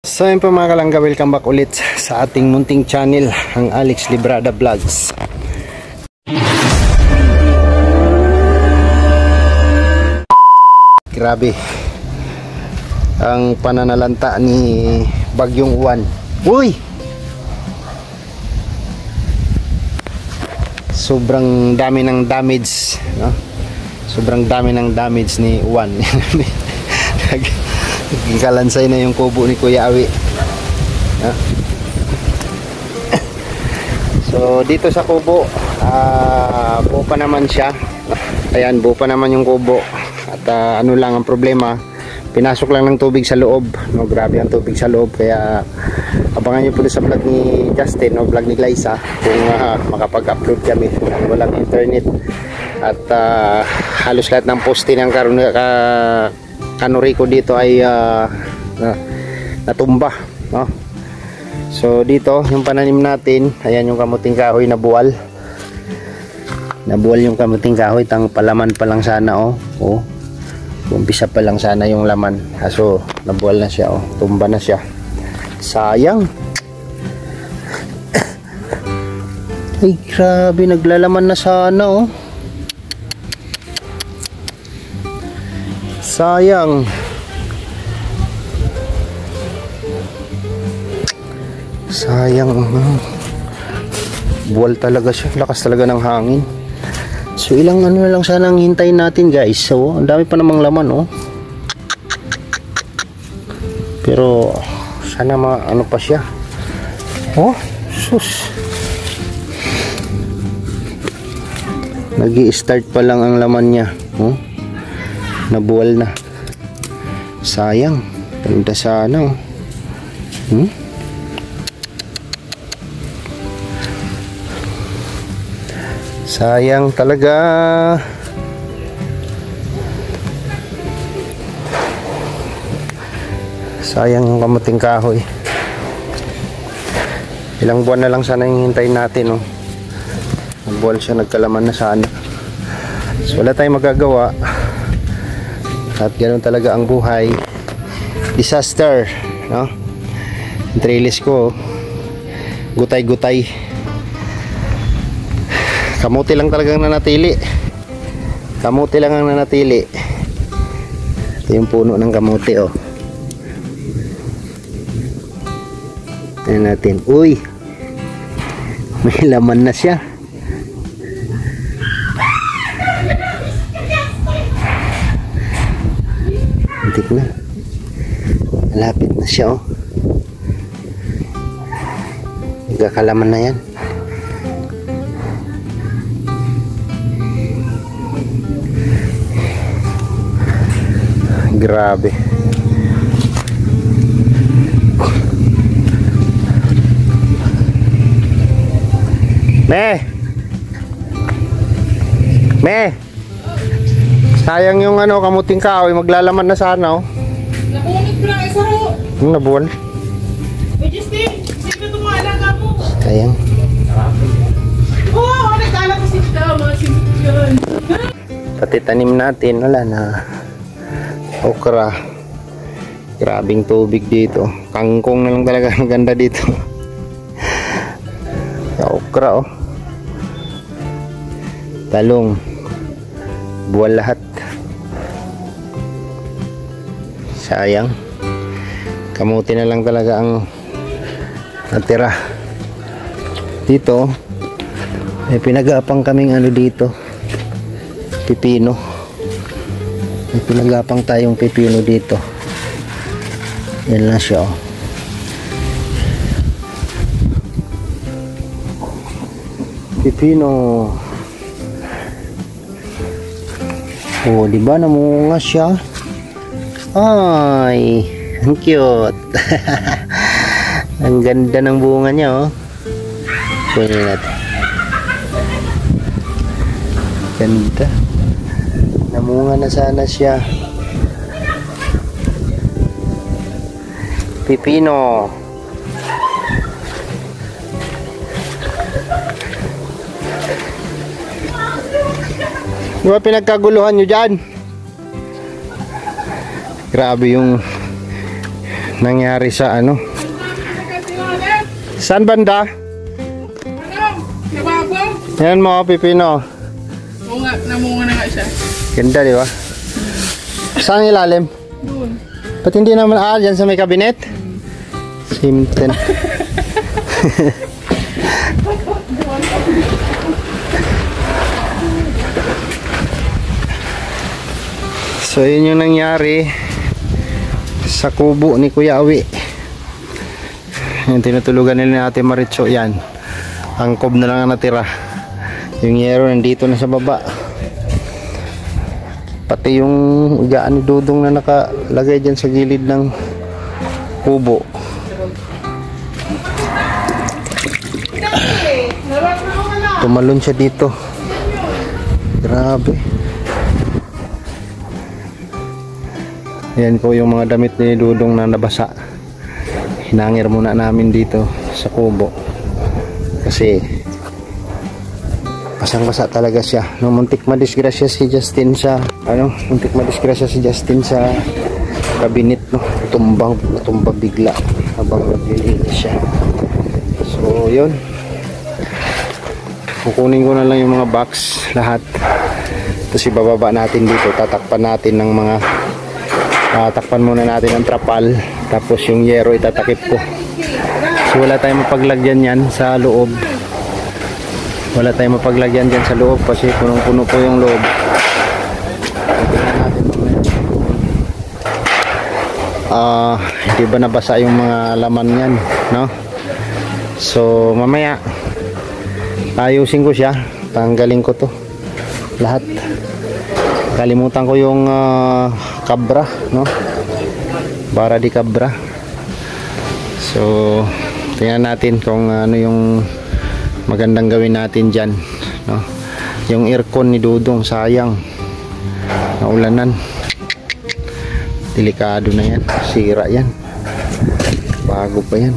So yun po mga kalangga, welcome back ulit sa ating munting channel, ang Alex Librada Vlogs. Grabe ang pananalanta ni Bagyong Juan. Uy! Sobrang dami ng damage, no? Sobrang dami ng damage ni Juan. Kalansay na yung kubo ni Kuya Awi. So dito sa kubo, buo pa naman siya. Ayan, buo pa naman yung kubo. At ano lang ang problema, pinasok lang ng tubig sa loob, no? Grabe ang tubig sa loob. Kaya abangan nyo po sa vlog ni Justin, no? Vlog ni Glyza, kung makapag-upload kami. Walang internet. At halos lahat ng poste ng kanuri ko dito ay natumba, no? So dito yung pananim natin, ayan yung kamuting kahoy na buwal. Nabuwal yung kamuting kahoy, tang palaman pa lang sana, oh. Umpisa pa lang sana yung laman. Kaso nabuwal na siya, oh. Tumba na siya. Sayang. Ay grabe, naglalaman na sana, oh. Sayang. Sayang. Buwal talaga siya. Lakas talaga ng hangin. So ilang ano na lang sana ang hintayin natin, guys. So ang dami pa namang laman, oh. Pero sana ano pa siya. Oh, sus. Nag-i-start pa lang ang laman niya, oh. Nabuwal na. Sayang. Ganda sana, oh. Sayang talaga. Sayang yung kamuting kahoy. Ilang buwan na lang sana yung hintayin natin, oh. Nabuwal siya, nagkalaman na sana. So wala tayong magagawa. At ganoon talaga ang buhay. Disaster, no? Yung trellis ko, gutay-gutay. Kamuti lang talagang nanatili. Kamuti lang ang nanatili. Ito yung puno ng kamuti, oh. Tignan natin. Uy! May laman na siya. Antik na. Malapit na siya, oh. Nagkakalaman na yan. Grabe. Me. Sayang yung kamuting kahoy, maglalaman na sana, oh. Nakunit ko lang isa ho. Yung nabuwal. Uy, Justin, sino itong mga alaga mo? Sayang. Oo, nagkala ko si Tama, sino yan? Pati tanim natin, wala na. Okra. Grabing tubig dito. Kangkong na lang talaga ang ganda dito. Sa okra, oh. Talong. Buwal lahat. Sayang. Kamuti na lang talaga ang natira. Dito may pinag-aapang kaming dito. Pipino. May pinag-aapang tayong pipino dito. Yan lang siya, oh. Pipino. Oh, di ba namunga siya? Ay, ang cute. Ang ganda ng bunga niya, oh. Kunin natin. Ganda. Namunga na sana siya. Pipino. Di ba pinagkaguluhan nyo dyan? Grabe yung nangyari sa ano. Saan banda? Ano? Nababaw? Yan mo, pipino. Munga, namunga na nga siya. Ganda, di ba? Saan ilalim? Doon. Ba't hindi naman dyan sa may kabinet? Simten. So yun yung nangyari sa kubo ni Kuya Awi. Yung tinutulugan nila ni Ate Maricho, yan. Angkob na lang ang natira. Yung yero nandito na sa baba. Pati yung ugaan ni Dudong na nakalagay dyan sa gilid ng kubo. Tumalon siya dito. Grabe. Yan po yung mga damit ni Dudong na nabasa. Hinangir muna namin dito sa kubo. Kasi basang-basa talaga siya. No, muntik madisgrasya si Justin sa kabinet, no. Tumba bigla habang naglilinis siya. So, yun. Kukunin ko na lang yung mga box lahat. Tapos ibababa natin dito. Tatakpan muna natin ang trapal. Tapos yung yero itatakip ko. So wala tayong mapaglagyan yan sa loob. Wala tayong mapaglagyan dyan sa loob kasi punong-puno po yung loob. Hindi ba nabasa yung mga laman yan, no? So mamaya ayusin ko siya, tanggalin ko to lahat. Kalimutan ko yung kabra, no? Bara di kabra. So tingnan natin kung ano yung magandang gawin natin dyan, no? Yung aircon ni Dudong sayang, naulanan, delikado na yan, sira yan, bago pa yan.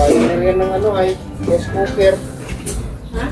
Pioneer ng ano ay gas cooker. Ha?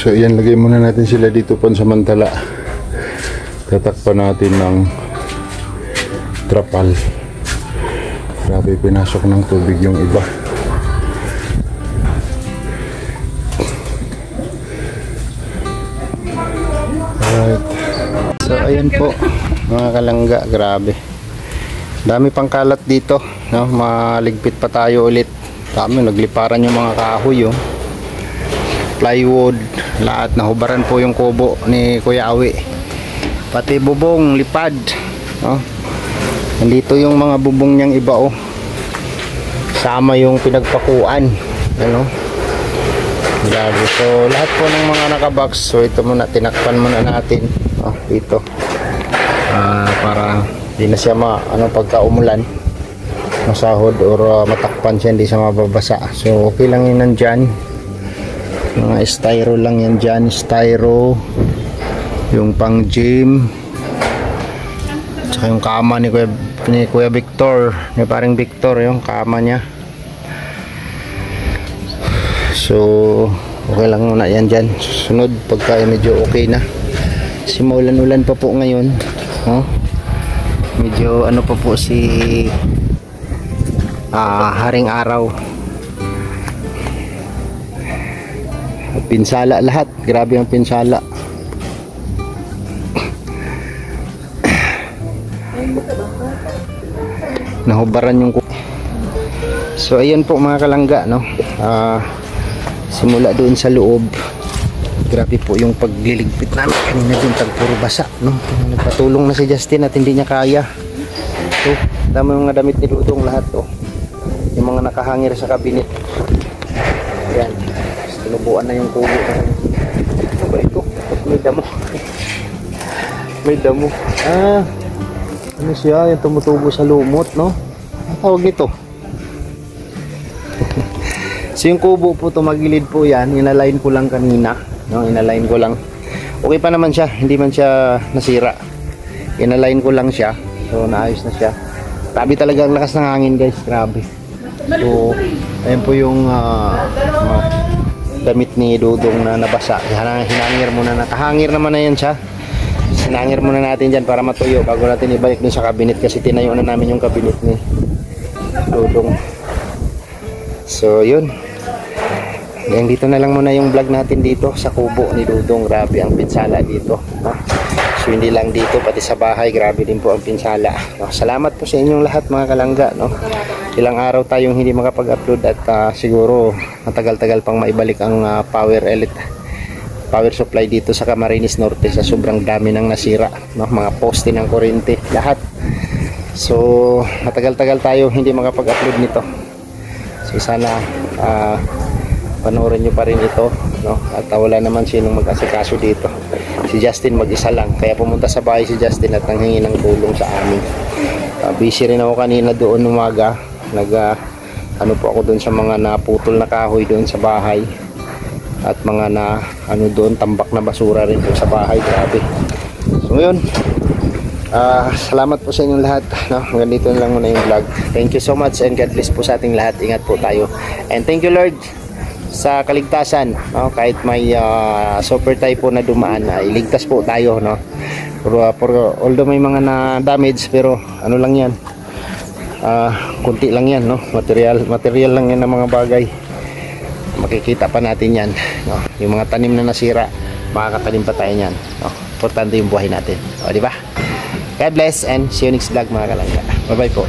So yan, lagay muna natin sila dito pansamantala. Tatakpan natin ng trapal. Grabe, pinasok ng tubig yung iba. Alright. So ayan po mga kalangga, grabe. Dami pang kalat dito, no? Maligpit pa tayo ulit. Dami, nagliparan yung mga kahoy, oh. Plywood, lahat nahubaran po yung kubo ni Kuya Awi. Pati bubong, lipad, no? Nandito yung mga bubong niyang iba, oh. Sama yung pinagpakuan, ano? Grabe. So lahat po ng mga nakabox, so ito muna, tinakpan muna natin, oh, dito. Para hindi na siya pagka umulan, masahod or matakpan siya, hindi siya mababasa. So okay lang yun nandyan. Mga styro lang yan dyan, styro, yung pang gym, tsaka yung kama ni Kuya Victor, ni paring Victor, yung kama niya. So okay lang muna yan dyan. Susunod pagka medyo okay na, kasi maulan-ulan pa po ngayon, oh. Medyo ano pa po si haring araw. Pinsala lahat, grabe ang pinsala. Nahubaran yung so ayun po mga kalangga, no? Simula doon sa loob, grabe po yung pagliligpit namin kanina doon, puro basa, no? Nagpatulong na si Justin at hindi niya kaya. So dami yung mga damit ni Dudong lahat, oh. Yung mga nakahangir sa kabinet, ayan, tinubuan na yung kubo. Ano ba ito? May damo. May damo. Ano siya? Yung tumutubo sa lumot, no? Ang tawag nito. So yung kubo po, tumagilid po yan. Inalign ko lang kanina, no? Inalign ko lang. Okay pa naman siya. Hindi man siya nasira. Inalign ko lang siya. So naayos na siya. Grabe talaga ang lakas ng hangin, guys. Grabe. So ayan po yung damit ni Dudong na nabasa. Hinangir muna na. Kahangir naman na yan siya. Hinangir muna natin dyan para matuyo bago natin ibalik din sa cabinet, kasi tinayo na namin yung cabinet ni Dudong. So yun. Hanggang dito na lang muna yung vlog natin dito sa kubo ni Dudong. Grabe ang pinsala dito, no? So hindi lang dito, pati sa bahay grabe din po ang pinsala, no? Salamat po sa inyong lahat mga kalangga, no? Ilang araw tayong hindi makapag-upload at siguro matagal-tagal pang maibalik ang power supply dito sa Camarines Norte sa sobrang dami ng nasira, no? Mga poste ng kuryente, lahat. So matagal-tagal tayo hindi makapag-upload nito. So sana panoorin nyo pa rin ito, no? At wala naman sinong mag-asikaso dito, si Justin mag-isa lang, kaya pumunta sa bahay si Justin at nanghingi ng tulong sa amin. Busy rin ako kanina doon umaga, ano po ako doon sa mga naputol na kahoy doon sa bahay, at mga doon tambak na basura rin doon sa bahay. Grabe. So ngayon, salamat po sa inyong lahat, no? Hanggang dito na lang muna yung vlog. Thank you so much and God bless po sa ating lahat. Ingat po tayo, and thank you Lord sa kaligtasan, no? Kahit may super typhoon na dumaan, iligtas po tayo, no? Although may mga na damage, pero ano lang yan, kunti lang yan, no? Material lang yan ng mga bagay. Makikita pa natin yan, no? Yung mga tanim na nasira, makakatanim pa tayo yan, no? Importante yung buhay natin, o diba? God bless and see you next vlog mga kalangga. Bye bye po.